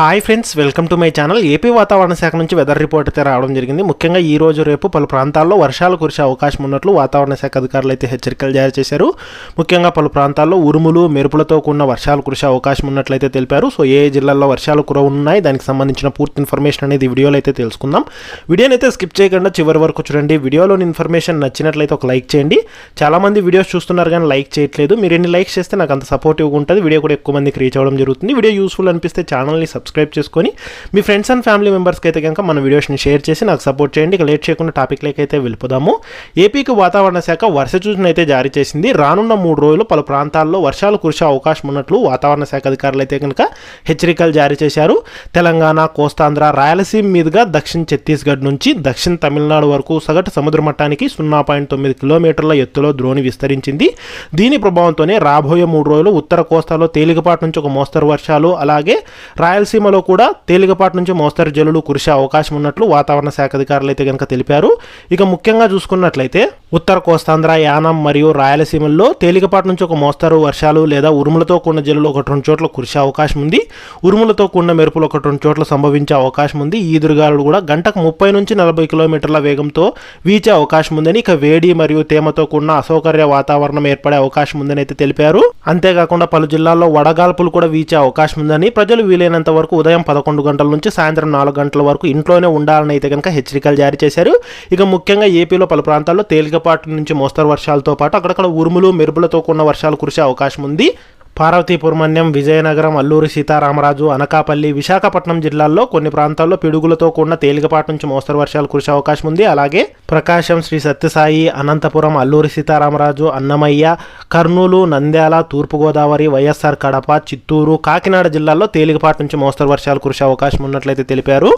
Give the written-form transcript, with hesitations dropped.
Hi friends, welcome to my channel. AP వాతావరణ శాఖ నుంచి వెదర్ రిపోర్ట్ అయితే రావడం జరిగింది. ముఖ్యంగా ఈ రోజు రేపు పలు ప్రాంతాల్లో వర్షాలు కురిసే అవకాశం ఉన్నట్లు వాతావరణ శాఖ అధికారులు అయితే హెచ్చరికలు జారీ చేశారు. ముఖ్యంగా పలు ప్రాంతాల్లో ఉరుములు మెరుపులతో కూడిన వర్షాలు కురిసే అవకాశం ఉన్నట్లయితే తెలిపారు. సో ఏ జిల్లాల్లో వర్షాలు కురవున్నాయి, దానికి సంబంధించిన పూర్తి ఇన్ఫర్మేషన్ అనేది వీడియోలో అయితే తెలుసుకుందాం. వీడియోని అయితే స్కిప్ చేయకుండా చివరి వరకు చూడండి. వీడియోలోని ఇన్ఫర్మేషన్ నచ్చినట్లయితే ఒక లైక్ చేయండి. చాలామంది వీడియోస్ చూస్తున్నారు కానీ లైక్ చేయట్లేదు. మీరు ఎన్ని లైక్స్ చేస్తే నాకు అంత సపోర్టివ్గా ఉంటుంది. వీడియో కూడా ఎక్కువ మందికి రీచ్ అవ్వడం జరుగుతుంది. వీడియో యూస్ఫుల్ అనిపిస్తే ఛానల్ని సబ్స్క్రైబ్ చేసుకొని మీ ఫ్రెండ్స్ అండ్ ఫ్యామిలీ మెంబర్స్కి అయితే కనుక మన వీడియోస్ని షేర్ చేసి నాకు సపోర్ట్ చేయండి. ఇక లేట్ చేయకుండా టాపిక్లోకి అయితే వెళ్ళిపోదాము. ఏపీకి వాతావరణ శాఖ వర్ష సూచన అయితే జారీ చేసింది. రానున్న 3 రోజులు పలు ప్రాంతాల్లో వర్షాలు కురిసే అవకాశం ఉన్నట్లు వాతావరణ శాఖ అధికారులు అయితే కనుక హెచ్చరికలు జారీ చేశారు. తెలంగాణ, కోస్తాంధ్ర, రాయలసీమ మీదుగా దక్షిణ ఛత్తీస్గఢ్ నుంచి దక్షిణ తమిళనాడు వరకు సగటు సముద్ర మట్టానికి 0.9 కిలోమీటర్ల ఎత్తులో ద్రోణి విస్తరించింది. దీని ప్రభావంతోనే రాబోయే 3 రోజులు ఉత్తర కోస్తాలో తేలికపాటి నుంచి ఒక మోస్తరు వర్షాలు, అలాగే రాయలసీమలో కూడా తేలికపాటి నుంచి మోస్తరు జల్లులు కురిసే అవకాశం ఉన్నట్లు వాతావరణ శాఖ అధికారులు అయితే కనుక తెలిపారు. ఇక ముఖ్యంగా చూసుకున్నట్లయితే ఉత్తర కోస్తాంధ్ర, యానం మరియు రాయలసీమల్లో తేలికపాటి నుంచి ఒక మోస్తరు వర్షాలు లేదా ఉరుములతో కూడిన జల్లులు 1-2 చోట్ల కురిసే అవకాశం ఉంది. ఉరుములతో కూడిన మెరుపులు 1-2 చోట్ల సంభవించే అవకాశం ఉంది. ఈ ఈదురుగాలులు కూడా గంటకు 30 నుంచి 40 కిలోమీటర్ల వేగంతో వీచే అవకాశం ఉందని, ఇక వేడి మరియు తేమతో కూడిన అసౌకర్య వాతావరణం ఏర్పడే అవకాశం ఉందని అయితే తెలిపారు. అంతేకాకుండా పలు జిల్లాల్లో వడగాల్పులు కూడా వీచే అవకాశం ఉందని, ప్రజలు వీలైనంత వరకు ఉదయం 11 గంటల నుంచి సాయంత్రం 4 గంటల వరకు ఇంట్లోనే ఉండాలని అయితే కనుక హెచ్చరికలు జారీ చేశారు. ఇక ముఖ్యంగా ఏపీలో పలు ప్రాంతాల్లో తేలికపాటి నుంచి మోస్తరు వర్షాలతో పాటు అక్కడక్కడ ఉరుములు మెరుపులతో కూడిన వర్షాలు కురిసే అవకాశం ఉంది. పార్వతీపురం, విజయనగరం, అల్లూరి సీతారామరాజు, అనకాపల్లి, విశాఖపట్నం జిల్లాల్లో కొన్ని ప్రాంతాల్లో పిడుగులతో కూడిన తేలికపాటి నుంచి మోస్తరు వర్షాలు కురిసే అవకాశం ఉంది. అలాగే ప్రకాశం, శ్రీ సత్యసాయి, అనంతపురం, అల్లూరి సీతారామరాజు, అన్నమయ్య, కర్నూలు, నంద్యాల, తూర్పుగోదావరి, వైఎస్ఆర్ కడప, చిత్తూరు, కాకినాడ జిల్లాల్లో తేలికపాటి నుంచి మోస్తరు వర్షాలు కురిసే అవకాశం ఉన్నట్లయితే తెలిపారు.